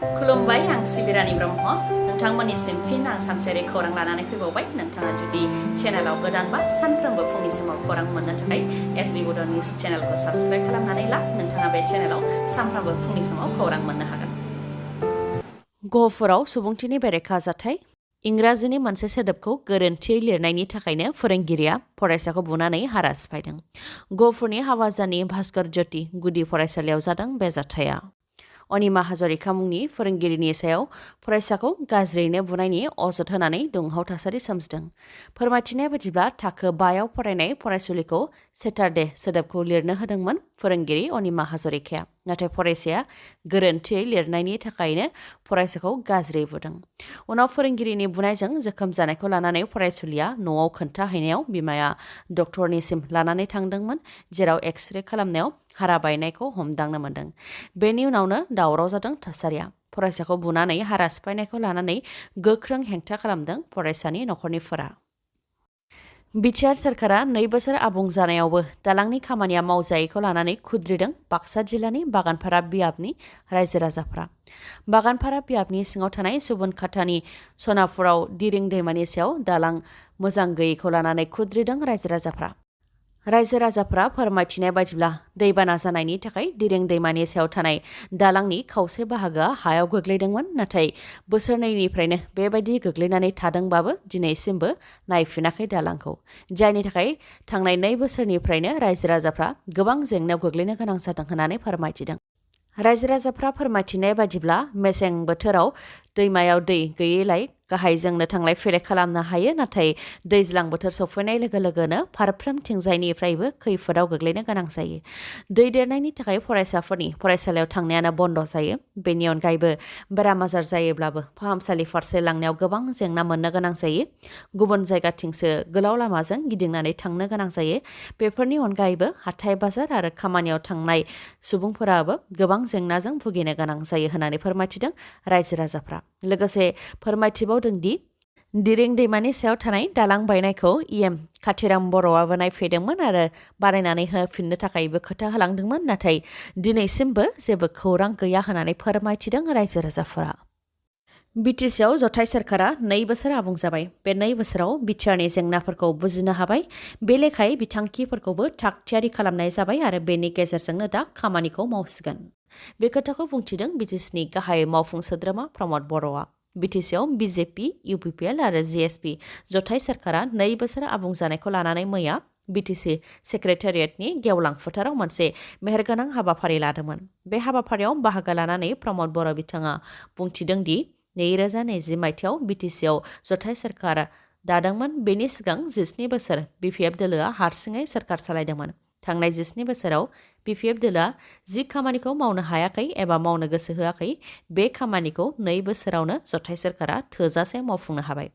खुलुमबाय आं सिबिरानि ब्रह्म नोंथांमोननिसिम फिन आं सानसेयारि खौरां लानानै फैबावबाय नोंथाङा जुदि चेनेलाव गोदानबा सानफ्रोमबो फुंनि समाव खौरां मोननो थाखाय एसबि बड' निउज चेनेलखौ साबस्क्राइब खालामनानै ला नोंथाङा बे चेनेलाव सानफ्रोमबो फुंनि समाव खौरां मोननो हागोन। गहपुराव सुबुंथिनि बेरेखा जाथाय इंराजिनि मोनसे सोदोबखौ गोरोन्थियै लिरनायनि थाखायनो फोरोंगिरिया फरायसाखौ बुनानै हारा सिफायदों। गहपुरनि हावाजानि भास्कर ज्योति गुदि फरायसालियाव जादों बे जाथाया। अनिमा हाजरिका मुंनि फोरोंगिरिनि सायाव फरायसाखौ गाज्रियैनो बुनायनि अजद होनानै दुंहाव थासारि सोमजिदों। फोरमायथिनाय बायदिब्ला थाखो 5आव फरायनाय फरायसुलिखौ सेटारडे सोदोबखौ लिरनो होदोंमोन फोरोंगिरि अनिमा हाजरिकाया, नाथाय फरायसाया गोरोन्थियै लिरनायनि थाखायनो फरायसाखौ गाज्रियै बुदों। उनाव फोरोंगिरिनि बुनायजों जोखोम जानायखौ लानानै फरायसुलिया न'आव खोन्थाहैनायाव बिमाया डक्टरनिसिम लानानै थांदोंमोन, जेराव एक्सरे खालामनायाव हारा बायनायखौ हमदांनो मोन्दों। बेनि उनावनो दावराव जादों थासारिया। फरायसाखौ बुनानै हारा सिफायनायखौ लानानै गोख्रों हेंथा खालामदों फरायसानि नखरनिफोरा। बिटिआर सोरखारा 2 बोसोर आबुं जानायावबो दालांनि खामानिया मावजायैखौ लानानै खुद्रिदों बाक्सा जिल्लानि बागानपारा बियाबनि रायजो राजाफ्रा। बागानपारा बियाबनि सिङाव थानाय सुबुनखाटानि सनापुराव दिरिं दैमानि सायाव दालां मोजां गैयैखौ लानानै खुद्रिदों रायजो राजाफ्रा। रायजो राजाफ्रा फोरमायथिनाय बायदिब्ला दैबाना जानायनि थाखाय दिरिं दैमानि सायाव थानाय दालांनि खावसे बाहागोआ हायाव गोग्लैदोंमोन, नाथाय बोसोरनैनिफ्रायनो बेबायदि गोग्लैनानै थादोंबाबो दिनैसिमबो नायफिनाखै दालांखौ, जायनि थाखाय थांनाय 2 बोसोरनिफ्रायनो रायजो राजाफ्रा गोबां जेंनायाव गोग्लैनो गोनां जादों होननानै फोरमायथिदों। रायजो राजाफ्रा फोरमायथिनाय बायदिब्ला मेसें बोथोराव दैमायाव दै गैयैलाय गाहायजोंनो थांलाय फैलाय खालामनो हायो, नाथाय दैज्लां बोथोर सफैनाय लोगो लोगोनो फारफ्रोमथिंजायनिफ्रायबो खैफोदाव गोग्लैनो गोनां जायो। दै देरनायनि थाखाय फरायसाफोरनि फरायसालियाव थांनायानो बन्द जायो। बेनि अनगायैबो बेराम आजार जायोब्लाबो फाहामसालि फारसे लांनायाव गोबां जेंना मोननो गोनां जायो। गुबुन जायगाथिंसो गोलाव लामाजों गिदिंनानै थांनो गोनां जायो। बेफोरनि अनगायैबो हाथाय बाजार आरो खामानियाव थांनाय सुबुंफोराबो गोबां जेंनाजों भुगिनो गोनां जायो होननानै फोरमायथिदों रायजो राजाफ्रा। लोगोसे फोरमायथिबावदों दि दिरिं दैमानि सायाव थानाय दालां बायनायखौ इएम खाथिराम बर'आबो नायफैदोंमोन आरो बानायनानै होफिननो थाखायबो खोथा होलांदोंमोन, नाथाय दिनैसिमबो जेबो खौरां गैया होननानै फोरमायथिदों रायजो राजाफोरा। बिटिसिआव जथाय सोरखारा 2 बोसोर आबुं जाबाय। बे 2 बोसोराव बिटिआरनि जेंनाफोरखौ बुजिनो हाबाय। बे लेखायै बिथांखिफोरखौबो थाग थियारि खालामनाय जाबाय आरो बेनि गेजेरजोंनो दा खामानिखौ मावसिगोन। बे खोथाखौ बुंथिदों बिटिसिनि गाहाय मावफुं सोद्रोमा प्रमद बर'आ। बिटिसिआव बिजेपि, इउपिपिएल आरो जिएसपि जथाय सोरखारा 2 बोसोर आबुं जानायखौ लानानै मैया बिटिसि सेक्रेटारियेटनि गेवलां फोथाराव मोनसे मेहेरगोनां हाबाफारि लादोंमोन। बे हाबाफारियाव बाहागो लानानै प्रमद बर' बिथाङा बुंथिदों दि 2020 मायथाइयाव बिटिसिआव जथाय सोरखार दादोंमोन। बेनि सिगां 17 बोसोर बिपिएफ दोलोआ हारसिङै सोरखार सालायदोंमोन। थांनाय 17 बोसोराव बिपिएफ दोलोआ जि खामानिखौ मावनो हायाखै एबा मावनो गोसो होआखै, बे खामानिखौ 2 बोसोरावनो जथाय सोरखारा थोजासे मावफुंनो हाबाय।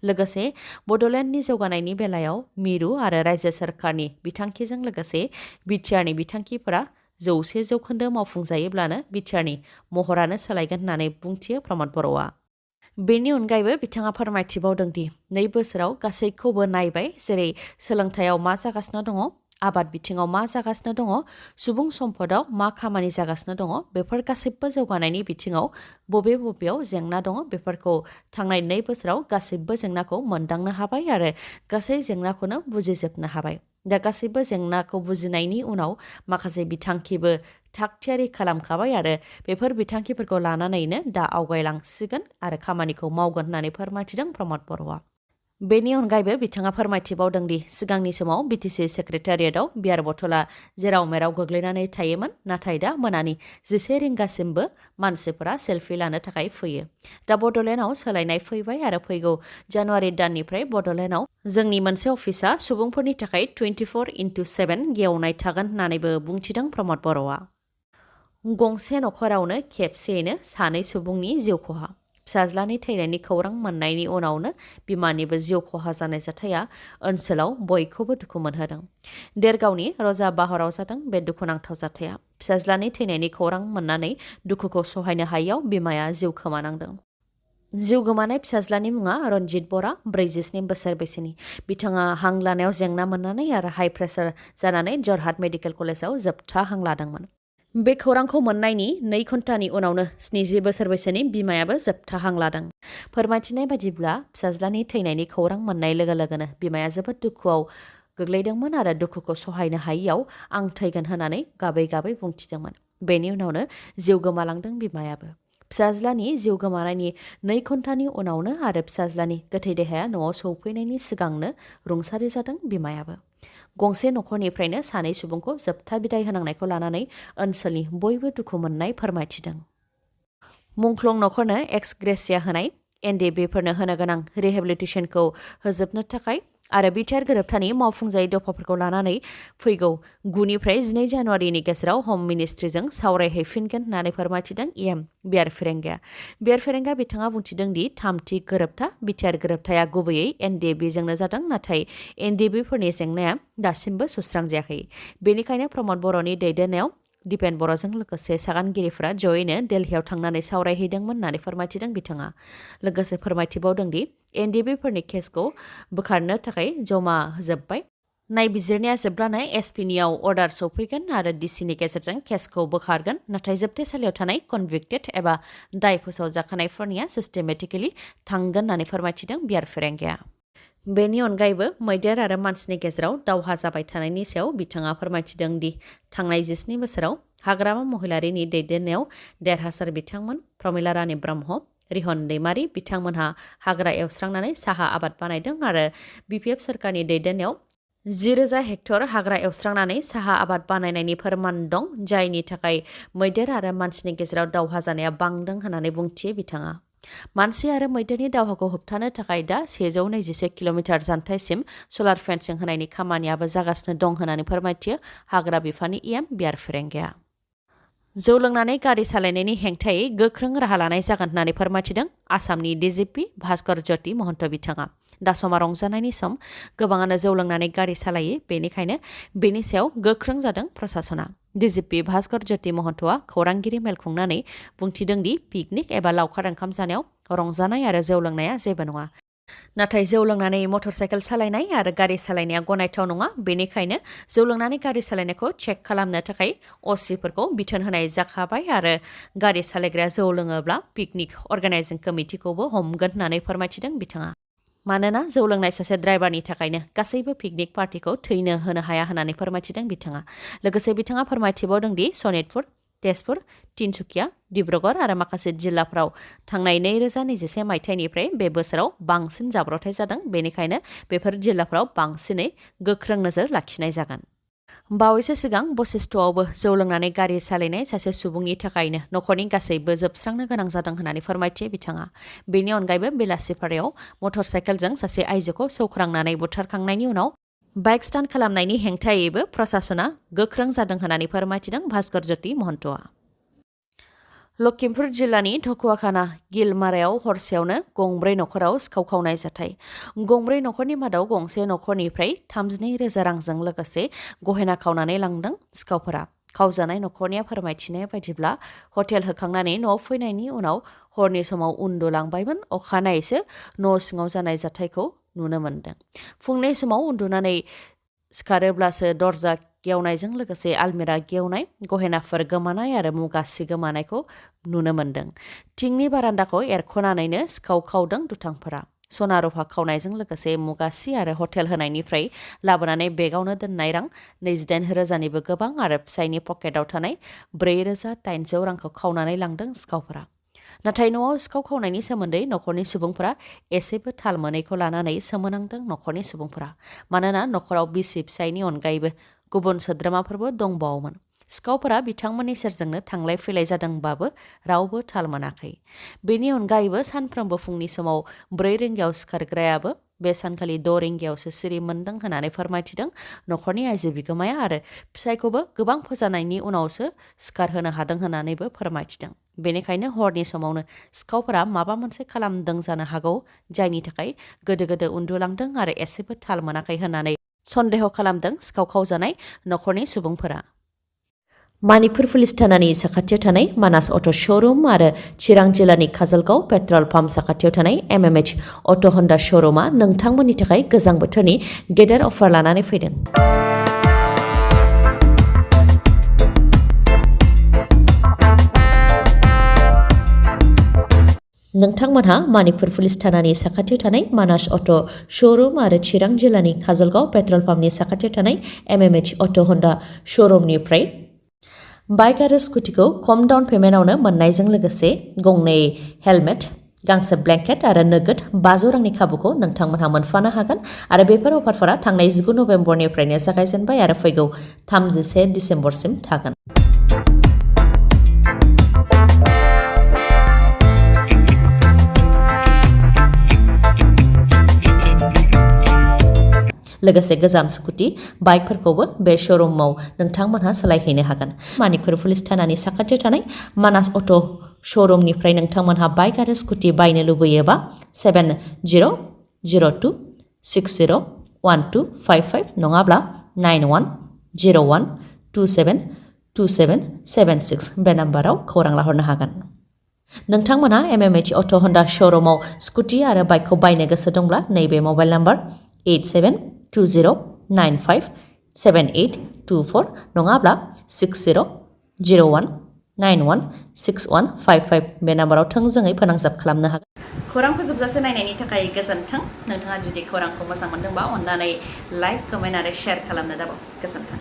लोगोसे बड'लेण्डनि जौगानायनि बेलायाव मिरु आरो रायजो सोरखारनि बिथांखिजों लोगोसे बिटिआरनि बिथांखिफोरा 100% मावफुंजायोब्लानो बिटिआरनि महरानो सोलायगोन होननानै बुंथियो प्रमद बर'आ। बेनि अनगायैबो बिथाङा फोरमायथिबावदों दि 2 बोसोराव गासैखौबो नायबाय, जेरै सोलोंथायाव मा जागासिनो दङ, आबाद बिथिङाव मा जागासिनो दङ, सुबुं सम्पदाव मा खामानि जागासिनो दङ, बेफोर गासैबो जौगानायनि बिथिङाव बबेयाव जेंना दङ, बेफोरखौ थांनाय 2 बोसोराव गासैबो जेंनाखौ मोनदांनो हाबाय आरो गासै जेंनाखौनो बुजिजोबनो हाबाय। दा गासैबो जेंनाखौ बुजिनायनि उनाव माखासे बिथांखिबो थाग थियारि खालामखाबाय आरो बेफोर बिथांखिफोरखौ लानानैनो दा आवगायलांसिगोन आरो खामानिखौ मावगोन होननानै फोरमायथिदों प्रमद बर'आ। बेनि अनगायैबो बिथाङा फोरमायथिबावदों दि सिगांनि समाव बिटिसि सेक्रेटारियेटआव बियार बथला जेराव मेराव गोग्लैनानै थायोमोन, नाथाय दा मोनानि 11 रिंगासिमबो मानसिफोरा सेलफि लानो थाखाय फैयो। दा बड'लेण्डआव सोलायनाय फैबाय आरो फैगौ जानुवारि दाननिफ्राय बड'लेण्डआव जोंनि मोनसे अफिसा सुबुंफोरनि थाखाय 24/7 गेवनाय थागोन होननानैबो बुंथिदों प्रमद बर'आ। गंसे नखरावनो खेबसेयैनो 2 सुबुंनि जिउ खहा। फिसाज्लानि थैनायनि खौरां मोननायनि उनावनो बिमानिबो जिउ खहा जानाय जाथाया ओनसोलाव बयखौबो दुखु मोनहोदों। देरगावनि रजा बाहराव जादों बे दुखुनांथाव जाथाया। फिसाज्लानि थैनायनि खौरां मोननानै दुखुखौ सहायनो हायैयाव बिमाया जिउ खोमानांदों। जिउ गोमानाय फिसाज्लानि मुङा रनजित बरा, 47 बोसोर बैसोनि। बिथाङा हां लानायाव जेंना मोननानै आरो हाइ प्रेसार जानानै जरहाट मेडिकेल कलेजाव जोबथा हां लादोंमोन। बे खौरांखौ मोननायनि 2 घन्टानि उनावनो 70 बोसोर बैसोनि बिमायाबो जोबथा हां लादों। फोरमायथिनाय बादिब्ला फिसाज्लानि थैनायनि खौरां मोननाय लोगो लोगोनो बिमाया जोबोद दुखुआव गोग्लैदोंमोन आरो दुखुखौ सहायनो हायैयाव आं थैगोन होननानै गाबै गाबै बुंथिदोंमोन। बेनि उनावनो जिउ गोमालांदों बिमायाबो। फिसाज्लानि जिउ गोमानायनि 2 घन्टानि उनावनो आरो फिसाज्लानि गोथै देहाया न'आव सौफैनायनि सिगांनो रुंसारि जादों बिमायाबो। गंसे नखरनिफ्रायनो सानै सुबुंखौ जोबथा बिदाय होनांनायखौ लानानै ओनसोलनि बयबो दुखु मोननाय फोरमायथिदों। मुंख्लं नखरनो एक्स ग्रेसिया होनाय, एनडिएफबिफोरनो होनो गोनां रिहेबिलिटेसनखौ होजोबनो थाखाय आरो बिटिआर गोरोबथानि मावफुंजायै दफाफोरखौ लानानै फैगौ 9निफ्राय 12 जानुवारिनि गेजेराव हम मिनिस्ट्रिजों सावरायहैफिनगोन होननानै फोरमायथिदों इएम बिआर फेरेंगाया। बिआर फेरेंगा बिथाङा बुंथिदों दि थामथि गोरोबथा बिटिआर गोरोबथाया गुबैयै एनडिएफबिजोंनो जादों, नाथाय एनडिएफबिफोरनि जेंनाया दासिमबो सुस्रांजायाखै। बेनिखायनो प्रमद बर'नि दैदेननायाव दिपेन बर'जों लोगोसे सागानगिरिफोरा जयैनो दिल्लीयाव थांनानै सावरायहैदोंमोन होननानै फोरमायथिदों बिथाङा। लोगोसे फोरमायथिबावदों दि एनडिएफबिफोरनि केसखौ बोखारनो थाखाय जमा होजोब्बाय। नायबिजिरनाया जोबब्लानो एसपिनियाव अर्डार सौफैगोन आरो डिसिनि गेजेरजों केसखौ बोखारगोन, नाथाय जोबथेसालियाव थानाय कनभिक्टेड एबा दाय फोसावजाखानायफोरनिया सिस्टेमेटिकेलि थांगोन होननानै फोरमायथिदों बिआर फेरेंगाया। बेनि अनगायैबो मैदेर आरो मानसिनि गेजेराव दावहा जाबाय थानायनि सायाव बिथाङा फोरमायथिदों दि थांनाय 17 बोसोराव हाग्रामा महिलारिनि दैदेननायाव देरहासार बिथांमोन प्रमिला रानी ब्रह्म, रिहन दैमारी बिथांमोनहा हाग्रा एवस्रांनानै साहा आबाद बानायदों आरो बिपिएफ सोरखारनि दैदेननायाव 10,000 हेक्टर हाग्रा एवस्रांनानै साहा आबाद बानायनायनि फोरमान दं, जायनि थाखाय मैदेर आरो मानसिनि गेजेराव दावहा जानाया बांदों होननानै बुंथियो बिथाङा। मानसि आरो मैदेरनि दावहाखौ होबथानो थाखाय दा 121 किल'मिटार जानथाइसिम सलार फेन्सिं होनायनि खामानियाबो जागासिनो दं होननानै फोरमायथियो हाग्रा बिफाननि इएम बिआर फेरेंगाया। जौ लोंनानै गारि सालायनायनि हेंथायै गोख्रों राहा लानाय जागोन होननानै फोरमायथिदों आसामनि डिजिपि भास्कर ज्योति महन्त बिथाङा। दा समा रंजानायनि सम, गोबाङानो जौ लोंनानै गारि सालायो, बेनिखायनो बेनि सायाव गोख्रों जादों प्रशासना। डिजिपि भास्कर ज्योति महन्तआ खौरांगिरि मेल खुंनानै बुंथिदों दि पिकनिक एबा लावखार ओंखाम जानायाव रंजानाय आरो जौ लोंनाया जेबो नङा। नाथाय जौ लोंनानै मटर साइकेल सालायनाय आरो गारि सालायनाया गनायथाव नङा, बेनिखायनो जौ लोंनानै गारि सालायनायखौ चेक खालामनो थाखाय असिफोरखौ बिथोन होनाय जाखाबाय आरो गारि सालायग्राया जौ लोङोब्ला पिकनिक अर्गानाइजिं कमिटिखौबो हमगोन होननानै फोरमायथिदों बिथाङा। मानोना जौ लोंनाय सासे ड्राइभारनि थाखायनो गासैबो पिकनिक पार्टिखौ थैनो होनो हाया होननानै फोरमायथिदों बिथाङा। लोगोसे बिथाङा फोरमायथिबावदों दि सनितपुर, तेजपुर, तिनसुकिया, डिब्रुगड़ आरो माखासे जिल्लाफोराव थांनाय 2021 मायथाइनिफ्राय बे बोसोराव बांसिन जाब्रबथाय जादों, बेनिखायनो बेफोर जिल्लाफोराव बांसिनै गोख्रों नोजोर लाखिनाय जागोन। बावैसो सिगां बशिष्ठआवबो जौ लोंनानै गारि सालायनाय सासे सुबुंनि थाखायनो नखरनि गासैबो जोबस्रांनो गोनां जादों होननानै फोरमायथियो बिथाङा। बेनि अनगायैबो बेलासिफारायाव मटर साइकेलजों सासे आइजोखौ सौख्रांनानै बुथारखांनायनि उनाव बाइक स्टान्ट खालामनायनि हेंथायैबो प्रशासना गोख्रों जादों होननानै फोरमायथिदों भास्कर ज्योति महन्तआ। लखिमपुर जिल्लानि धकुवाखाना गिलमारायाव हरसेयावनो गंब्रै नखराव सिखाव खावनाय जाथाय। गंब्रै नखरनि मादाव गंसे नखरनिफ्राय 32,000 रांजों लोगोसे गहेना खावनानै लांदों सिखावफोरा। खावजानाय नखरनिया फोरमायथिनाय बायदिब्ला हटेल होखांनानै न'आव फैनायनि उनाव हरनि समाव उन्दुलांबायमोन, अखानायैसो न' सिङाव जानाय जाथायखौ नुनो मोन्दों। फुंनि समाव उन्दुनानै सिखारोब्लासो दरजा गेवनायजों लोगोसे आलमिरा गेवनाय, गहेनाफोर गोमानाय आरो मुगा सि गोमानायखौ नुनो मोन्दों। थिंनि बारान्दाखौ एरख'नानैनो सिखाव खावदों दुथांफोरा। सना रुफा खावनायजों लोगोसे मुगा सि आरो हटेल होनायनिफ्राय लाबोनानै बेगावनो दोननाय रां 28,000निबो गोबां आरो फिसायनि पकेटाव थानाय 4,800 रांखौ खावनानै लांदों सिखावफोरा। नाथाय न'आव सिखाव खावनायनि सोमोन्दै नखरनि सुबुंफोरा एसेबो थाल मोनैखौ लानानै सोमोनांदों नखरनि सुबुंफोरा। मानोना नखराव बिसि फिसायनि अनगायैबो गुबुन सोद्रोमाफोरबो दंबावोमोन। सिखावफोरा बिथांमोननि सेरजोंनो थांलाय फैलाय जादोंबाबो रावबो थाल मोनाखै। बेनि अनगायैबो सानफ्रोमबो फुंनि समाव 4 रिंगायाव सिखारग्रायाबो बे सानखालि 6 रिंगायावसो सिरि मोन्दों होननानै फोरमायथिदों नखरनि आइजो बिगोमाया आरो फिसायखौबो गोबां फोजानायनि उनावसो सिखारहोनो हादों होननानैबो फोरमायथिदों। बेनिखायनो हरनि समावनो सिखावफोरा माबा मोनसे खालामदों जानो हागौ, जायनि थाखाय गोदो गोदो उन्दुलांदों आरो एसेबो थाल मोनाखै होननानै सन्देह खालामदों सिखाव खावजानाय नखरनि सुबुंफोरा। मानिपुर पुलिस थानानि साखाथियाव थानाय मानास अट' श'रुम आरो चिरां जिल्लानि काजलगाव पेट्रल पाम्प साखाथियाव थानाय MMH अट' हन्डा श'रुमा नोंथांमोननि थाखाय गोजां बोथोरनि गेदेर अफार लानानै फैदों। नोंथांमोनहा मणिपुर पुलिस थानानि साखाथियाव थानाय मानास अट' श'रुम आरो चिरां जिल्लानि काजलगाव पेट्रल पाम्पनि साखाथियाव थानाय MMH अट' हन्डा श'रुमनिफ्राय बाइक आरो स्कुटिखौ खम डाउन पेमेन्टआवनो मोननायजों लोगोसे गंनै हेलमेट गांसे ब्लेंकेट आरो नोगोद 500 रांनि खाबुखौ नोंथांमोनहा मोनफानो हागोन आरो बेफोर अफारफोरा थांनाय 19 नभेम्बरनिफ्रायनो जागायजेनबाय आरो फैगौ 31 डिसेम्बरसिम थागोन। लोगोसे गोजाम स्कुटि बाइकफोरखौबो बे श'रुमाव नोंथांमोनहा सोलायहैनो हागोन। मणिपुर पुलिस थानानि साखाथियाव थानाय मानास अट' श'रुमनिफ्राय नोंथांमोनहा बाइक आरो स्कुटि बायनो लुबैयोबा 7002601255 नङाब्ला 9101272776 बे नाम्बाराव खौरां लाहरनो हागोन। नोंथांमोनहा MMH अट' हन्डा श'रुमाव स्कुटि आरो बाइकखौ बायनो गोसो दंब्ला नैबे मबाइल नाम्बार 8720957824 नङाब्ला 6001916155 बे नाम्बाराव थोंजोङै फोनांजाब खालामनो हागोन। खौरांखौ जोबजासे नायनायनि थाखाय गोजोन्थों। नोंथाङा जुदि खौरांखौ मोजां मोनदोंबा अन्नानै लाइक, कमेन्ट आरो शेयार खालामनो दाबाव। गोजोन्थों।